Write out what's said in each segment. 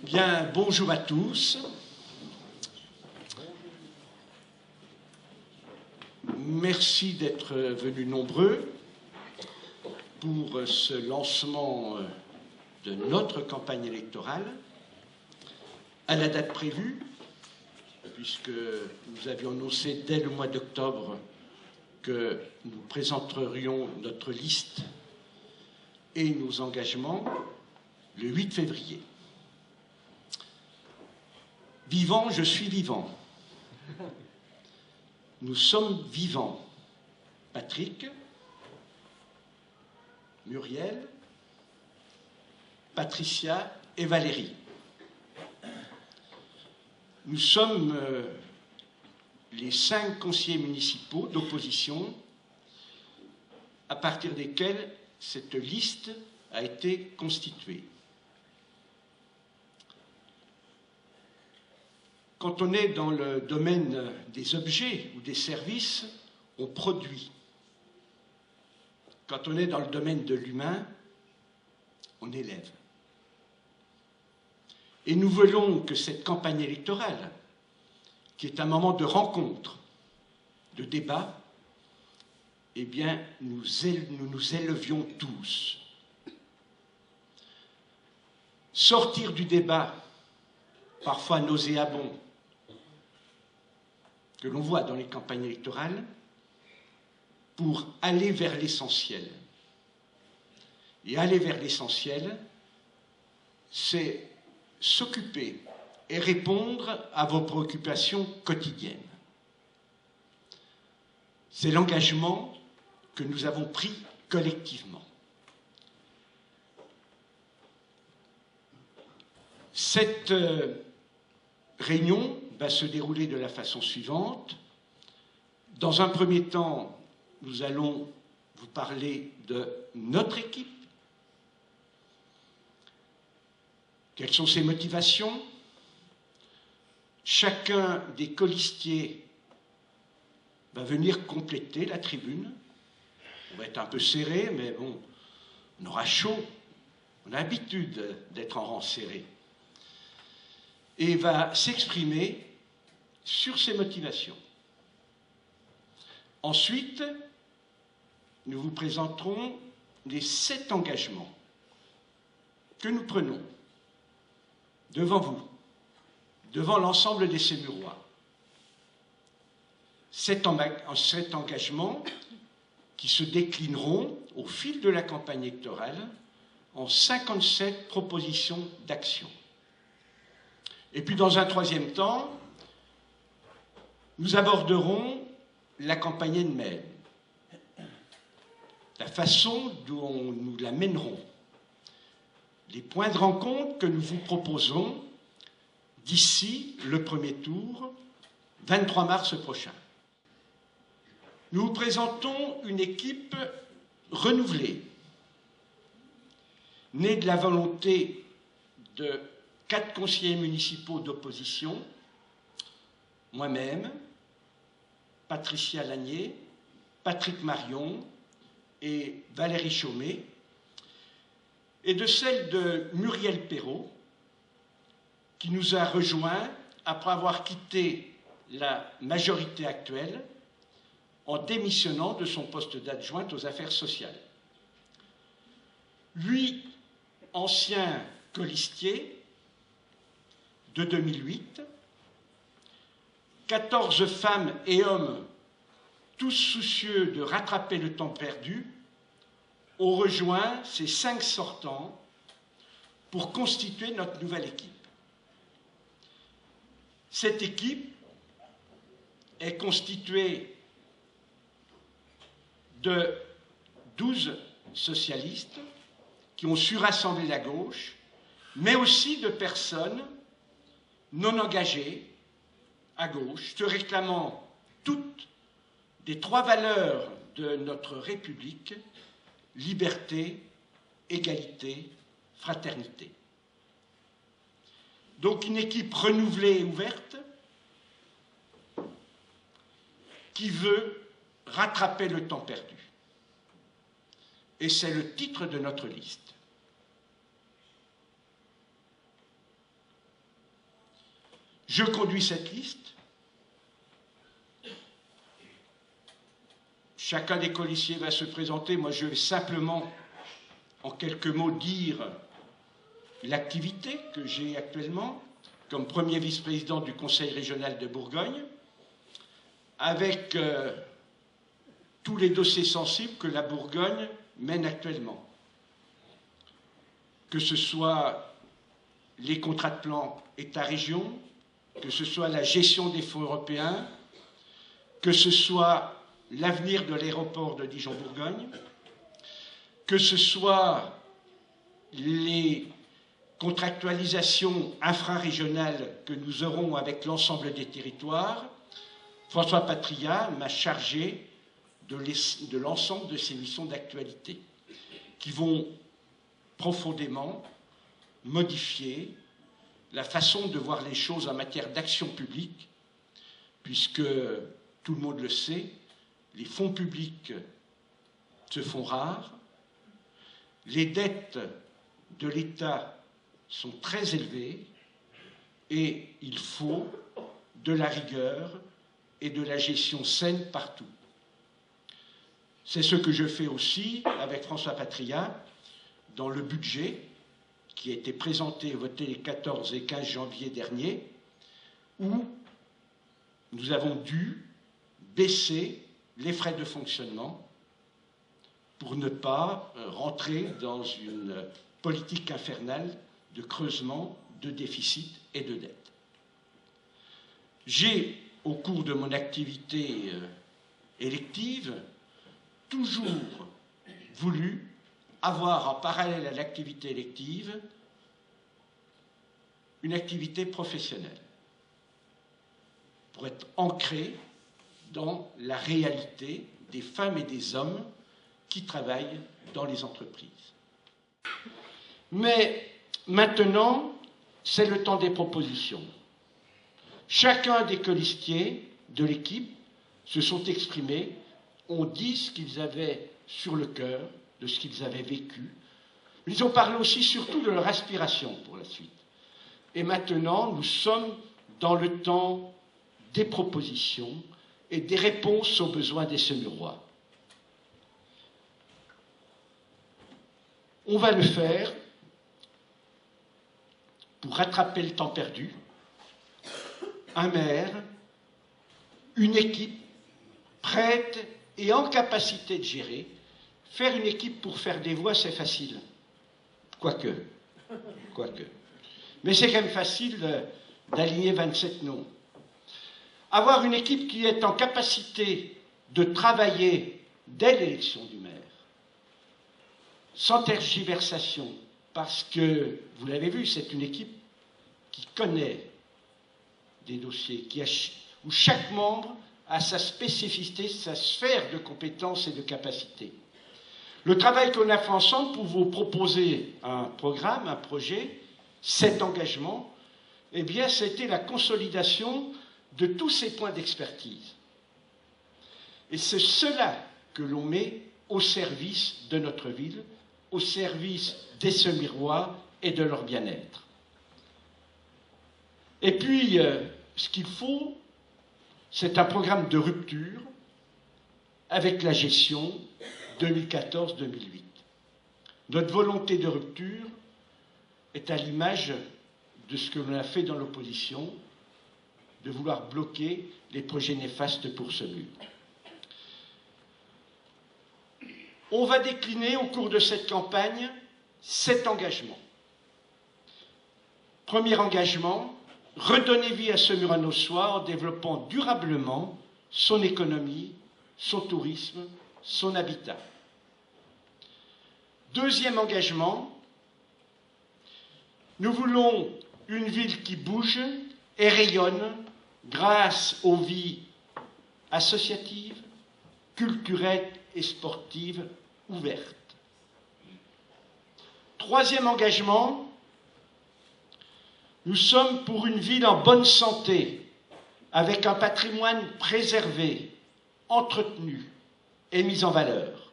Bien, bonjour à tous. Merci d'être venus nombreux pour ce lancement de notre campagne électorale à la date prévue, puisque nous avions annoncé dès le mois d'octobre que nous présenterions notre liste et nos engagements le 8 février. Vivant, je suis vivant. Nous sommes vivants. Patrick, Muriel, Patricia et Valérie. Nous sommes les 5 conseillers municipaux d'opposition à partir desquels cette liste a été constituée. Quand on est dans le domaine des objets ou des services, on produit. Quand on est dans le domaine de l'humain, on élève. Et nous voulons que cette campagne électorale, qui est un moment de rencontre, de débat, eh bien, nous nous élevions tous. Sortir du débat, parfois nauséabond, que l'on voit dans les campagnes électorales, pour aller vers l'essentiel. Et aller vers l'essentiel, c'est s'occuper et répondre à vos préoccupations quotidiennes. C'est l'engagement que nous avons pris collectivement. Cette réunion va se dérouler de la façon suivante. Dans un premier temps, nous allons vous parler de notre équipe. Quelles sont ses motivations? Chacun des colistiers va venir compléter la tribune. On va être un peu serré, mais bon, on aura chaud. On a l'habitude d'être en rang serré. Et va s'exprimer sur ses motivations. Ensuite, nous vous présenterons les 7 engagements que nous prenons devant vous, devant l'ensemble des Sémurois. 7 engagements qui se déclineront au fil de la campagne électorale en 57 propositions d'action. Et puis, dans un troisième temps, nous aborderons la campagne elle-même, la façon dont nous la mènerons, les points de rencontre que nous vous proposons d'ici le premier tour, 23 mars prochain. Nous vous présentons une équipe renouvelée, née de la volonté de 4 conseillers municipaux d'opposition, moi-même, Patricia Lagnier, Patrick Marion et Valérie Chaumet, et de celle de Muriel Perrault, qui nous a rejoints après avoir quitté la majorité actuelle en démissionnant de son poste d'adjointe aux affaires sociales. Lui, ancien colistier de 2008, 14 femmes et hommes, tous soucieux de rattraper le temps perdu, ont rejoint ces 5 sortants pour constituer notre nouvelle équipe. Cette équipe est constituée de 12 socialistes qui ont su rassembler la gauche, mais aussi de personnes non engagées à gauche, se réclamant toutes des 3 valeurs de notre République: liberté, égalité, fraternité. Donc une équipe renouvelée et ouverte qui veut rattraper le temps perdu. Et c'est le titre de notre liste. Je conduis cette liste. Chacun des colistiers va se présenter. Moi, je vais simplement, en quelques mots, dire l'activité que j'ai actuellement comme premier vice-président du Conseil régional de Bourgogne, avec tous les dossiers sensibles que la Bourgogne mène actuellement. Que ce soit les contrats de plan État-région, que ce soit la gestion des fonds européens, que ce soit l'avenir de l'aéroport de Dijon-Bourgogne, que ce soit les contractualisations infrarégionales que nous aurons avec l'ensemble des territoires, François Patriat m'a chargé de l'ensemble de ces missions d'actualité qui vont profondément modifier la façon de voir les choses en matière d'action publique, puisque, tout le monde le sait, les fonds publics se font rares, les dettes de l'État sont très élevées et il faut de la rigueur et de la gestion saine partout. C'est ce que je fais aussi avec François Patriat dans le budget qui a été présenté et voté les 14 et 15 janvier dernier, où nous avons dû baisser les frais de fonctionnement pour ne pas rentrer dans une politique infernale de creusement, de déficit et de dette. J'ai, au cours de mon activité élective, toujours voulu avoir en parallèle à l'activité élective une activité professionnelle pour être ancré dans la réalité des femmes et des hommes qui travaillent dans les entreprises. Mais maintenant, c'est le temps des propositions. Chacun des colistiers de l'équipe se sont exprimés, ont dit ce qu'ils avaient sur le cœur, de ce qu'ils avaient vécu. Ils ont parlé aussi surtout de leur aspiration pour la suite. Et maintenant, nous sommes dans le temps des propositions et des réponses aux besoins des Saumurois. On va le faire pour rattraper le temps perdu. Un maire, une équipe prête et en capacité de gérer. Faire une équipe pour faire des voix, c'est facile. Quoique. Mais c'est quand même facile d'aligner 27 noms. Avoir une équipe qui est en capacité de travailler dès l'élection du maire, sans tergiversation, parce que, vous l'avez vu, c'est une équipe qui connaît des dossiers, où chaque membre a sa spécificité, sa sphère de compétences et de capacités. Le travail qu'on a fait ensemble pour vous proposer un programme, un projet, cet engagement, eh bien, c'était la consolidation de tous ces points d'expertise. Et c'est cela que l'on met au service de notre ville, au service des Saumurois et de leur bien-être. Et puis, ce qu'il faut, c'est un programme de rupture avec la gestion 2014-2008. Notre volonté de rupture est à l'image de ce que l'on a fait dans l'opposition, de vouloir bloquer les projets néfastes pour Saumur. On va décliner au cours de cette campagne 7 engagements. Premier engagement, redonner vie à Saumur-en-Haussois en développant durablement son économie, son tourisme, son habitat. Deuxième engagement, nous voulons une ville qui bouge et rayonne grâce aux vies associatives, culturelles et sportives ouvertes. Troisième engagement, nous sommes pour une ville en bonne santé, avec un patrimoine préservé, entretenu et mis en valeur.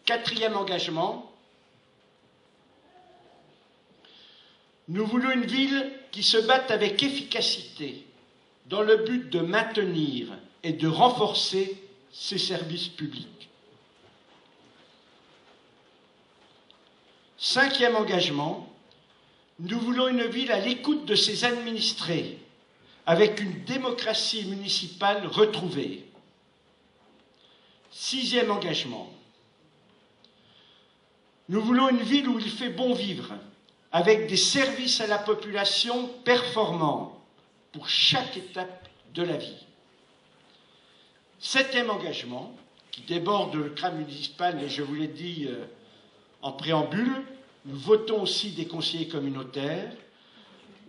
Quatrième engagement, nous voulons une ville qui se battent avec efficacité dans le but de maintenir et de renforcer ces services publics. 5e engagement, nous voulons une ville à l'écoute de ses administrés, avec une démocratie municipale retrouvée. 6e engagement, nous voulons une ville où il fait bon vivre, avec des services à la population performants pour chaque étape de la vie. 7e engagement, qui déborde le CRA municipal, mais je vous l'ai dit en préambule, nous votons aussi des conseillers communautaires.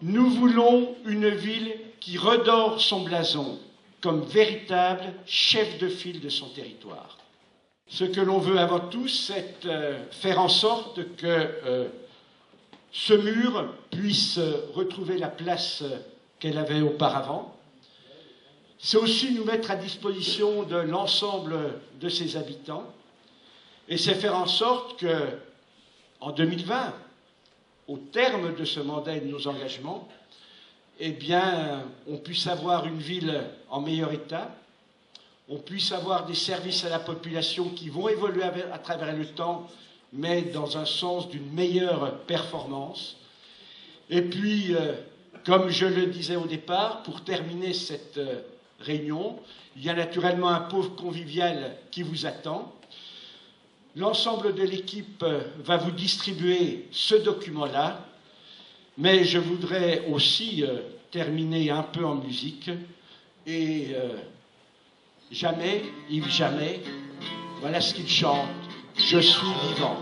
Nous voulons une ville qui redore son blason comme véritable chef de file de son territoire. Ce que l'on veut avant tout, c'est faire en sorte que ce mur puisse retrouver la place qu'elle avait auparavant. C'est aussi nous mettre à disposition de l'ensemble de ses habitants, et c'est faire en sorte que, en 2020, au terme de ce mandat et de nos engagements, eh bien, on puisse avoir une ville en meilleur état, on puisse avoir des services à la population qui vont évoluer à travers le temps, mais dans un sens d'une meilleure performance. Et puis, comme je le disais au départ, pour terminer cette réunion, il y a naturellement un pauvre convivial qui vous attend. L'ensemble de l'équipe va vous distribuer ce document-là, mais je voudrais aussi terminer un peu en musique. Et jamais, Yves Jamais, voilà ce qu'il chante, « Je suis vivant ».